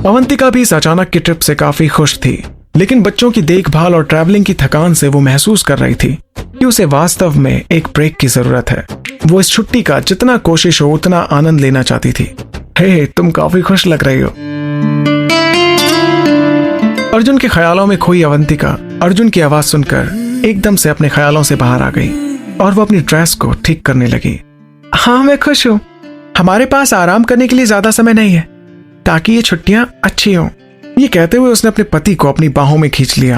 अवंतिका भी इस अचानक की ट्रिप से काफी खुश थी, लेकिन बच्चों की देखभाल और ट्रैवलिंग की थकान से वो महसूस कर रही थी कि उसे वास्तव में एक ब्रेक की जरूरत है। वो इस छुट्टी का जितना कोशिश हो उतना आनंद लेना चाहती थी। हे, तुम काफी खुश लग रही हो। अर्जुन के ख्यालों में खोई अवंतिका अर्जुन की आवाज सुनकर एकदम से अपने ख्यालों से बाहर आ गई और वो अपनी ड्रेस को ठीक करने लगी। हाँ, मैं खुश हूँ। हमारे पास आराम करने के लिए ज्यादा समय नहीं है ताकि ये छुट्टियां अच्छी हों। ये कहते हुए उसने अपने पति को अपनी बाहों में खींच लिया।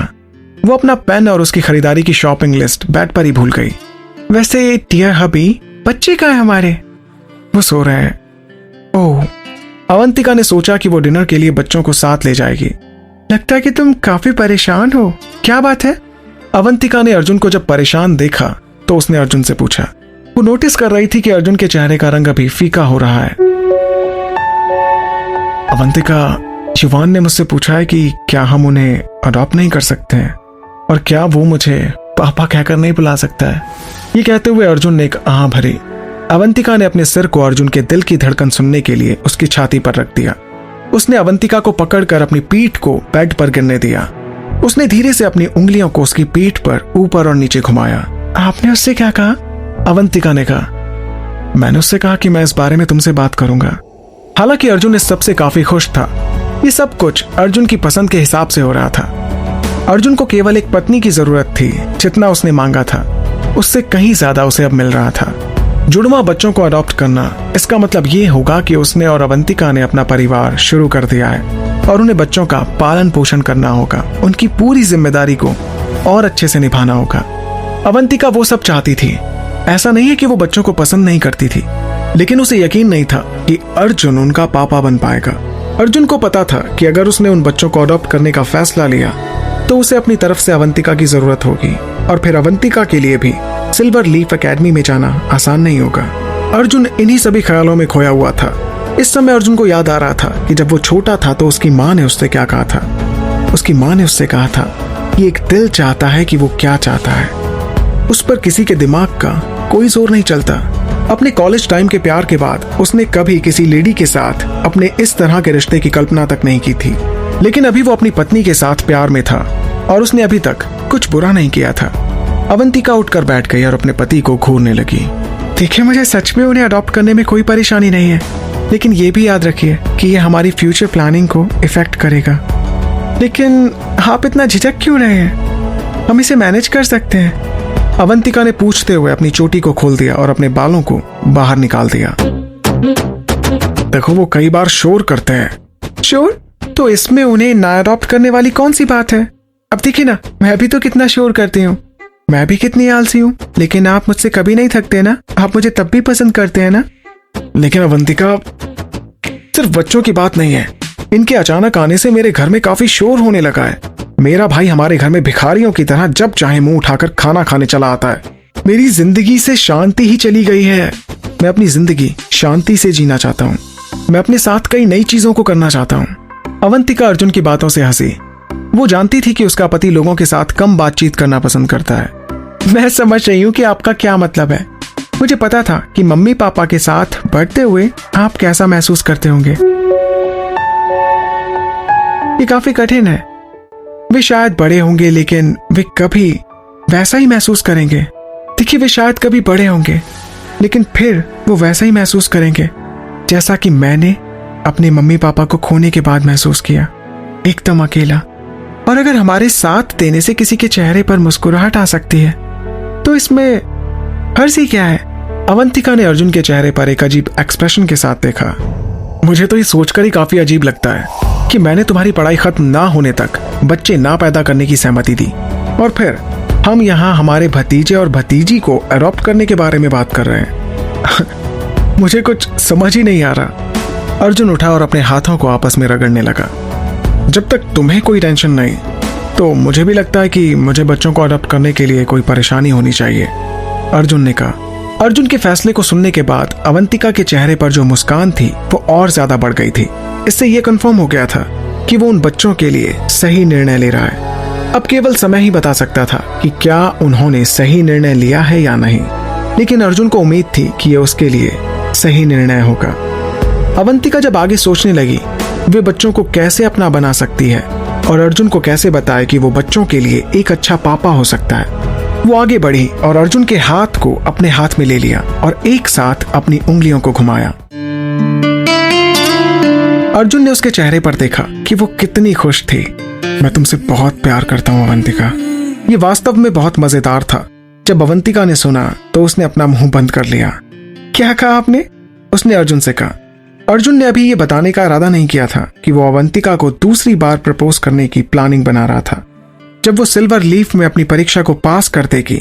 वो अपना पेन और उसकी खरीदारी की शॉपिंग लिस्ट बेड पर ही भूल गई। वैसे डियर हबी, बच्चे कहाँ हैं हमारे? वो सो रहे हैं। ओह, अवंतिका ने सोचा कि वो डिनर के लिए बच्चों को साथ ले जाएगी। लगता है कि तुम काफी परेशान हो, क्या बात है? अवंतिका ने अर्जुन को जब परेशान देखा तो उसने अर्जुन से पूछा। वो नोटिस कर रही थी कि अर्जुन के चेहरे का रंग अभी फीका हो रहा है। अवंतिका, युवान ने मुझसे पूछा है कि क्या हम उन्हें अडॉप्ट नहीं कर सकते हैं और क्या वो मुझे पापा कहकर नहीं बुला सकता है। ये कहते हुए अर्जुन ने एक आह भरी। अवंतिका ने अपने सिर को अर्जुन के दिल की धड़कन सुनने के लिए उसकी छाती पर रख दिया। उसने अवंतिका को पकड़कर अपनी पीठ को बेड पर गिरने दिया। उसने धीरे से अपनी उंगलियों को उसकी पीठ पर ऊपर और नीचे घुमाया। आपने उससे क्या कहा? अवंतिका ने कहा। मैंने उससे कहा कि मैं इस बारे में तुमसे बात करूंगा। हालांकि अर्जुन इस सबसे काफी खुश था। ये सब कुछ अर्जुन की पसंद के हिसाब से हो रहा था। अर्जुन को केवल एक पत्नी की जरूरत थी। जितना उसने मांगा था उससे कहीं ज्यादा उसे अब मिल रहा था। जुड़वा बच्चों को अडॉप्ट करना, इसका मतलब ये होगा कि उसने और अवंतिका ने अपना परिवार शुरू कर दिया है और उन्हें बच्चों का पालन पोषण करना होगा। उनकी पूरी जिम्मेदारी को और अच्छे से निभाना होगा। अवंतिका वो सब चाहती थी। ऐसा नहीं है कि वो बच्चों को पसंद नहीं करती थी, लेकिन उसे यकीन नहीं था कि अर्जुन उनका पापा बन पाएगा। अर्जुन को पता था कि अगर उसने उन बच्चों को अडॉप्ट करने का फैसला लिया तो उसे अपनी तरफ से अवंतिका की जरूरत होगी और फिर अवंतिका के लिए भी सिल्वर लीफ एकेडमी में जाना आसान नहीं होगा। अर्जुन इन्हीं सभी ख्यालों में खोया हुआ था। इस समय अर्जुन को याद आ रहा था कि जब वो छोटा था तो उसकी माँ ने उससे क्या कहा था। उसकी माँ ने उससे कहा था कि एक दिल चाहता है कि वो क्या चाहता है, उस पर किसी के दिमाग का कोई जोर नहीं चलता। अपने कॉलेज टाइम के प्यार के बाद उसने कभी किसी लेडी के साथ अपने इस तरह के रिश्ते की कल्पना तक नहीं की थी, लेकिन अभी वो अपनी पत्नी के साथ प्यार में था और उसने अभी तक कुछ बुरा नहीं किया था। अवंतिका उठकर बैठ गई और अपने पति को घूरने लगी। देखिए, मुझे सच में उन्हें अडॉप्ट करने में कोई परेशानी नहीं है, लेकिन ये भी याद रखिए कि ये हमारी फ्यूचर प्लानिंग को इफेक्ट करेगा। लेकिन आप इतना झिझक क्यों रहे हैं? हम इसे मैनेज कर सकते हैं। अवंतिका ने पूछते हुए अपनी चोटी को खोल दिया और अपने बालों को बाहर निकाल दिया। देखो, वो कई बार शोर करते हैं। शोर? तो इसमें उन्हें ना अडॉप्ट करने वाली कौन सी बात है? अब देखिए ना, मैं भी तो कितना शोर करती हूँ, मैं भी कितनी आलसी हूँ, लेकिन आप मुझसे कभी नहीं थकते ना, आप मुझे तब भी पसंद करते हैं ना। लेकिन अवंतिका, सिर्फ बच्चों की बात नहीं है। इनके अचानक आने से मेरे घर में काफी शोर होने लगा है। मेरा भाई हमारे घर में भिखारियों की तरह जब चाहे मुंह उठाकर खाना खाने चला आता है। मेरी जिंदगी से शांति ही चली गई है। मैं अपनी जिंदगी शांति से जीना चाहता हूँ। मैं अपने साथ कई नई चीजों को करना चाहता हूँ। अवंतिका अर्जुन की बातों से हंसी। वो जानती थी कि उसका पति लोगों के साथ कम बातचीत करना पसंद करता है। मैं समझ रही हूँ कि आपका क्या मतलब है। मुझे पता था कि मम्मी पापा के साथ बढ़ते हुए आप कैसा महसूस करते होंगे। ये काफी कठिन है। वे शायद बड़े होंगे, लेकिन वे कभी वैसा ही महसूस करेंगे। देखिए, वे शायद कभी बड़े होंगे, लेकिन फिर वो वैसा ही महसूस करेंगे जैसा कि मैंने अपने मम्मी पापा को खोने के बाद महसूस किया, एकदम अकेला। और अगर हमारे साथ देने से किसी के चेहरे पर मुस्कुराहट आ सकती है तो इसमें हर्ज ही क्या है? अवंतिका ने अर्जुन के चेहरे पर एक अजीब एक्सप्रेशन के साथ देखा। मुझे तो ये सोचकर ही काफी अजीब लगता है कि मैंने तुम्हारी पढ़ाई खत्म ना होने तक बच्चे ना पैदा करने की सहमति दी और फिर हम यहाँ हमारे भतीजे और भतीजी को अडॉप्ट करने के बारे में बात कर रहे हैं। मुझे कुछ समझ ही नहीं आ रहा। अर्जुन उठा और अपने हाथों को आपस में रगड़ने लगा। जब तक तुम्हें कोई टेंशन नहीं तो मुझे भी लगता है कि मुझे बच्चों को अडॉप्ट करने के लिए कोई परेशानी होनी चाहिए, अर्जुन ने कहा। अर्जुन के फैसले को सुनने के बाद अवंतिका के चेहरे पर जो मुस्कान थी वो और ज्यादा बढ़ गई थी। इससे यह कंफर्म हो गया था कि वो उन बच्चों के लिए सही निर्णय ले रहा है। अब केवल समय ही बता सकता था कि क्या उन्होंने सही निर्णय लिया है या नहीं, लेकिन अर्जुन को उम्मीद थी कि यह उसके लिए सही निर्णय होगा। अवंतिका जब आगे सोचने लगी, वे बच्चों को कैसे अपना बना सकती है और अर्जुन को कैसे बताए कि वो बच्चों के लिए एक अच्छा पापा हो सकता है। वो आगे बढ़ी और अर्जुन के हाथ को अपने हाथ में ले लिया और एक साथ अपनी उंगलियों को घुमाया। अर्जुन ने उसके चेहरे पर देखा कि वो कितनी खुश थी। मैं तुमसे बहुत प्यार करता हूँ अवंतिका। ये वास्तव में बहुत मजेदार था। जब अवंतिका ने सुना तो उसने अपना मुंह बंद कर लिया। क्या कहा आपने? उसने अर्जुन से कहा। अर्जुन ने अभी ये बताने का इरादा नहीं किया था कि वो अवंतिका को दूसरी बार प्रपोज करने की प्लानिंग बना रहा था। जब वो सिल्वर लीफ में अपनी परीक्षा को पास कर देगी,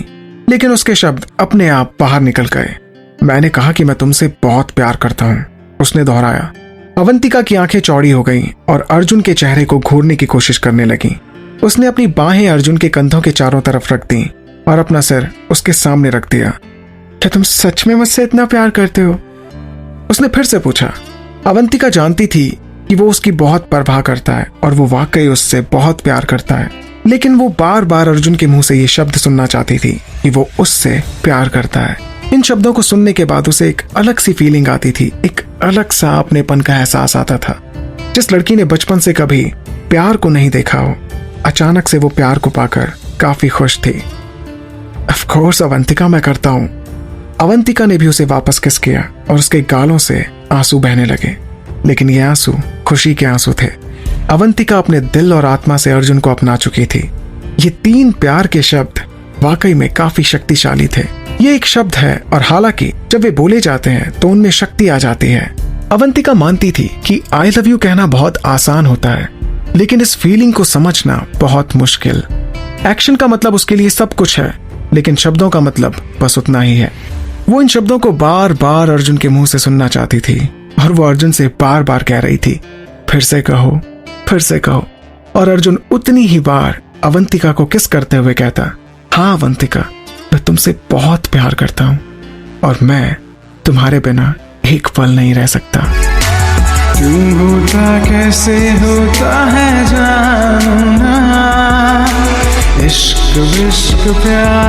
लेकिन उसके शब्द अपने आप बाहर निकल गए। मैंने कहा कि मैं तुमसे बहुत प्यार करता हूँ, उसने दोहराया। अवंतिका की आंखें चौड़ी हो गईं और अर्जुन के चेहरे को घूरने की कोशिश करने लगी। उसने अपनी बाहें अर्जुन के कंधों के चारों तरफ रख दी और अपना सिर उसके सामने रख दिया। क्या तुम सच में मुझसे इतना प्यार करते हो? उसने फिर से पूछा। अवंतिका जानती थी कि वो उसकी बहुत परवाह करता है और वो वाकई उससे बहुत प्यार करता है, लेकिन वो बार बार अर्जुन के मुंह से ये शब्द सुनना चाहती थी कि वो उससे प्यार करता है। इन शब्दों को सुनने के बाद उसे एक अलग सी फीलिंग आती थी, एक अलग सा अपनेपन का एहसास आता था। जिस लड़की ने बचपन से कभी प्यार को नहीं देखा हो, अचानक से वो प्यार को पाकर काफी खुश थी। ऑफ कोर्स अवंतिका, मैं करता हूँ। अवंतिका ने भी उसे वापस किस किया और उसके गालों से आंसू बहने लगे, लेकिन ये आंसू खुशी के आंसू थे। अवंतिका अपने दिल और आत्मा से अर्जुन को अपना चुकी थी। ये 3 प्यार के शब्द वाकई में काफी शक्तिशाली थे। ये एक शब्द है और हालांकि जब वे बोले जाते हैं तो उनमें शक्ति आ जाती है। अवंतिका मानती थी कि आई लव यू कहना बहुत आसान होता है, लेकिन इस फीलिंग को समझना बहुत मुश्किल। एक्शन का मतलब उसके लिए सब कुछ है, लेकिन शब्दों का मतलब बस उतना ही है। वो इन शब्दों को बार बार अर्जुन के मुंह से सुनना चाहती थी और वो अर्जुन से बार बार कह रही थी, फिर से कहो, फिर से कहो। और अर्जुन उतनी ही बार अवंतिका को किस करते हुए कहता, हाँ अवंतिका, मैं तुमसे बहुत प्यार करता हूं और मैं तुम्हारे बिना एक पल नहीं रह सकता। क्यों होता कैसे होता है जानना, इश्क विश्क प्यार